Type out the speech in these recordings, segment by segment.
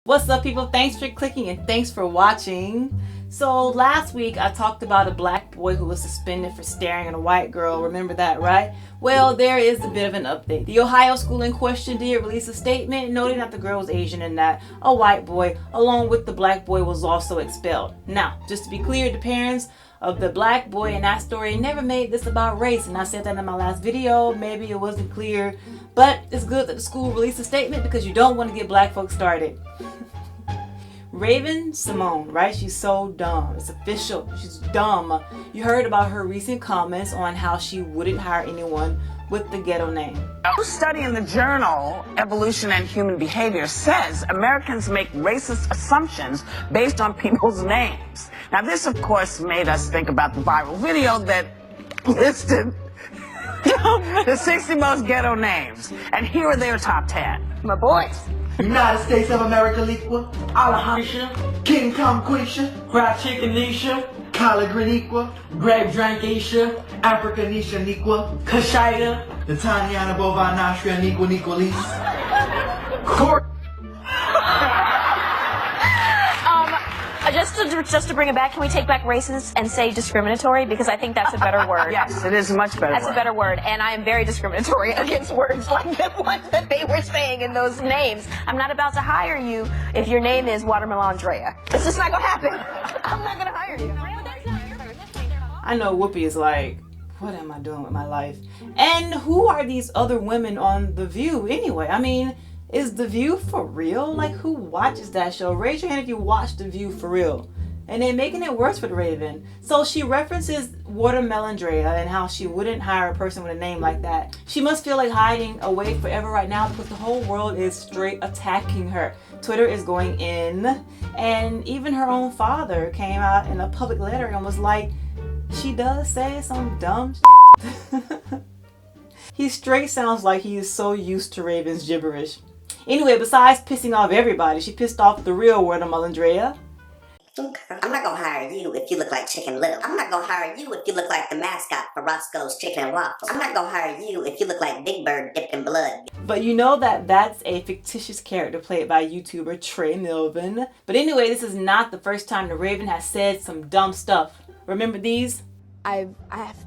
What's up, people? Thanks for clicking and thanks for watching. So last week I talked about a black boy who was suspended for staring at a white girl. Remember that, right? Well, there is a bit of an update. The Ohio school in question did release a statement noting that the girl was Asian and that a white boy along with the black boy was also expelled. Now, just to be clear, the parents of the black boy in that story never made this about race, and I said that in my last video. Maybe it wasn't clear, but it's good that the school released a statement because you don't want to get black folks started. Raven Symone, right? She's so dumb. It's official. She's dumb. You heard about her recent comments on how she wouldn't hire anyone with the ghetto name. A study in the journal Evolution and Human Behavior says Americans make racist assumptions based on people's names. Now, this, of course, made us think about the viral video that listed the 60 most ghetto names. And here are their top 10. My boys. United States of America Liqua, Alejandra, King Kong Quisha, Fried Chicken Nisha, Collard Green Equa, Grape Drank Isha, Africa Nisha Niqua, Kashida, the Tanyana Bovine Nostria Niqua Niqualis, Court. Just to bring it back, can we take back racist and say discriminatory? Because I think that's a better word. Yes, it is a much better That's word. a better word, and I am very discriminatory against words like the ones that they were saying in those names. I'm not about to hire you if your name is Watermelon Drea. It's just not gonna happen. I'm not gonna hire you. I know Whoopi is like, what am I doing with my life? And who are these other women on The View anyway? I mean, is The View for real? Like, who watches that show? Raise your hand if you watch The View for real. And they're making it worse with Raven. So she references Watermelon Drea and how she wouldn't hire a person with a name like that. She must feel like hiding away forever right now because the whole world is straight attacking her. Twitter is going in, and even her own father came out in a public letter and was like, she does say some dumb shit. He straight sounds like he is so used to Raven's gibberish. Anyway, besides pissing off everybody, she pissed off the real Watermelon Drea. I'm not gonna hire you if you look like Chicken Little. I'm not gonna hire you if you look like the mascot for Roscoe's Chicken and Waffles. I'm not gonna hire you if you look like Big Bird dipped in blood. But you know that that's a fictitious character played by YouTuber Trey Melvin. But anyway, this is not the first time the Raven has said some dumb stuff. Remember these? I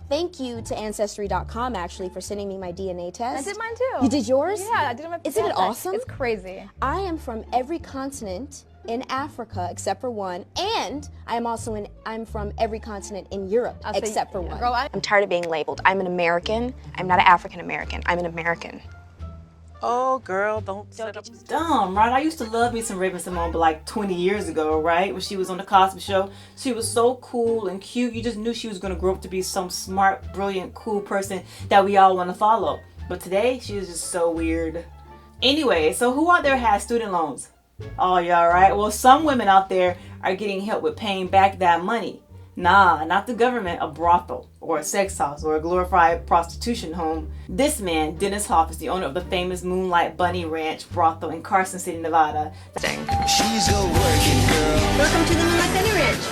thank you to Ancestry.com actually for sending me my DNA test. I did mine too. You did yours? Yeah, I did my Isn't it awesome? It's crazy. I am from every continent in Africa except for one, and I'm from every continent in Europe except for one. Girl, I'm tired of being labeled. I'm an American. I'm not an African American. I'm an American. Oh, girl, don't set up. Dumb, right? I used to love me some Raven Symone, but like 20 years ago, right? When she was on the Cosby Show, she was so cool and cute. You just knew she was going to grow up to be some smart, brilliant, cool person that we all want to follow. But today, she is just so weird. Anyway, so who out there has student loans? Oh, y'all right? Well, some women out there are getting help with paying back that money. Nah, not the government, a brothel or a sex house or a glorified prostitution home. This man, Dennis Hoff, is the owner of the famous Moonlight Bunny Ranch brothel in Carson City, Nevada. She's a working girl. Welcome to the Moonlight Bunny Ranch.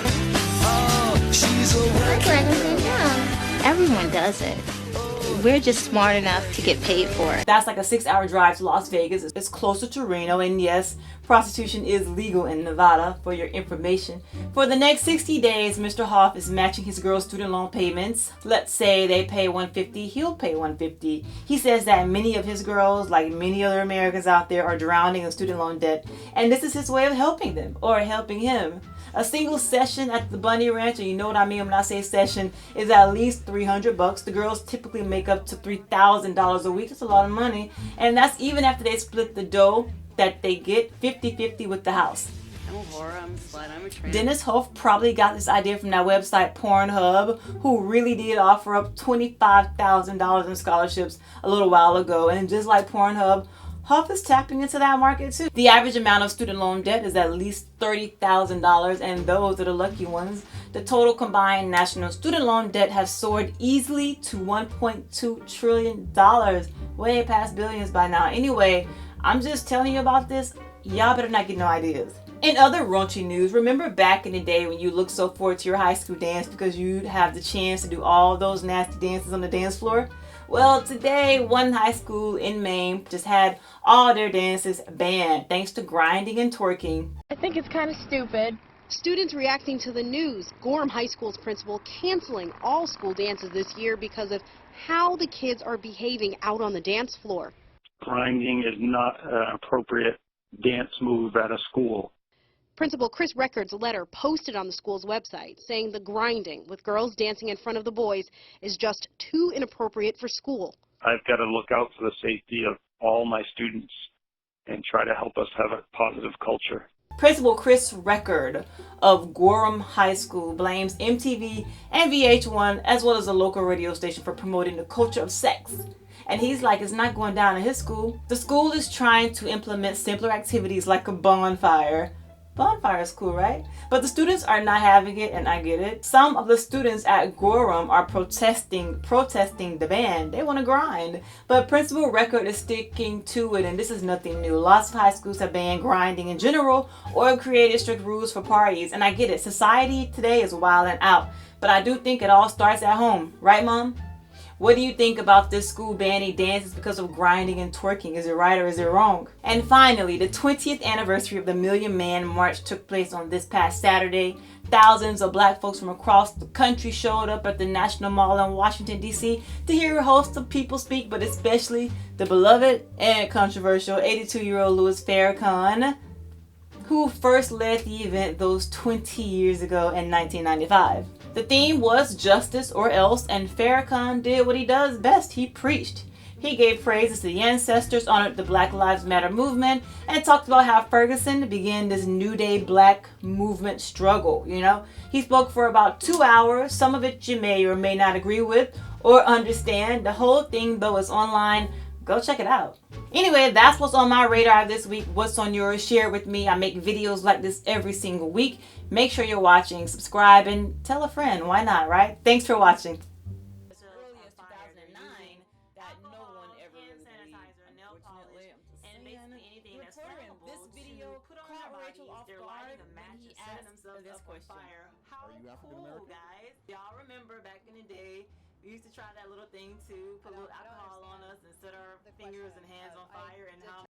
Oh, she's a working girl. Everyone does it. We're just smart enough to get paid for it. That's like a 6-hour drive to Las Vegas. It's closer to Reno, and yes, prostitution is legal in Nevada, for your information. For the next 60 days, Mr. Hoff is matching his girls' student loan payments. Let's say they pay $150, he'll pay $150. He says that many of his girls, like many other Americans out there, are drowning in student loan debt, and this is his way of helping them, or helping him. A single session at the Bunny Ranch, and you know what I mean when I say session, is at least $300. The girls typically make up to $3,000 a week. That's a lot of money. And that's even after they split the dough that they get 50-50 with the house. I'm a whore, I'm a slut, I'm a tramp. Dennis Hoff probably got this idea from that website Pornhub, who really did offer up $25,000 in scholarships a little while ago. And just like Pornhub, Hoff is tapping into that market too. The average amount of student loan debt is at least $30,000, and those are the lucky ones. The total combined national student loan debt has soared easily to $1.2 trillion, way past billions by now. Anyway, I'm just telling you about this. Y'all better not get no ideas. In other raunchy news, remember back in the day when you looked so forward to your high school dance because you'd have the chance to do all those nasty dances on the dance floor? Well, today, one high school in Maine just had all their dances banned thanks to grinding and twerking. I think it's kind of stupid. Students reacting to the news. Gorham High School's principal canceling all school dances this year because of how the kids are behaving out on the dance floor. Grinding is not an appropriate dance move at a school. Principal Chris Records' letter posted on the school's website saying the grinding with girls dancing in front of the boys is just too inappropriate for school. I've got to look out for the safety of all my students and try to help us have a positive culture. Principal Chris Record of Gorham High School blames MTV and VH1 as well as a local radio station for promoting the culture of sex. And he's like, it's not going down in his school. The school is trying to implement simpler activities like a bonfire. Bonfire is cool, right? But the students are not having it, and I get it. Some of the students at Gorham are protesting the ban. They want to grind. But Principal Record is sticking to it, and this is nothing new. Lots of high schools have banned grinding in general or created strict rules for parties. And I get it. Society today is wild and out. But I do think it all starts at home. Right, Mom? What do you think about this school banning dances because of grinding and twerking? Is it right or is it wrong? And finally, the 20th anniversary of the Million Man March took place on this past Saturday. Thousands of black folks from across the country showed up at the National Mall in Washington, D.C. to hear a host of people speak, but especially the beloved and controversial 82-year-old Louis Farrakhan, who first led the event those 20 years ago in 1995. The theme was justice or else, and Farrakhan did what he does best. He preached. He gave praises to the ancestors, honored the Black Lives Matter movement, and talked about how Ferguson began this New Day Black movement struggle, He spoke for about 2 hours. Some of it you may or may not agree with or understand. The whole thing, though, is online. Go check it out. Anyway, that's what's on my radar this week. What's on yours? Share it with me. I make videos like this every single week. Make sure you're watching, subscribe, and tell a friend. Why not, right? Thanks for watching. As early as 2009, that no one ever really believed, unfortunately. And basically anything that's flammable this video put on their bodies, they're lighting a match and setting themselves this question. How cool, guys. Y'all remember back in the day, we used to try that little thing too, put a little alcohol on us and set our fingers and hands on fire, and how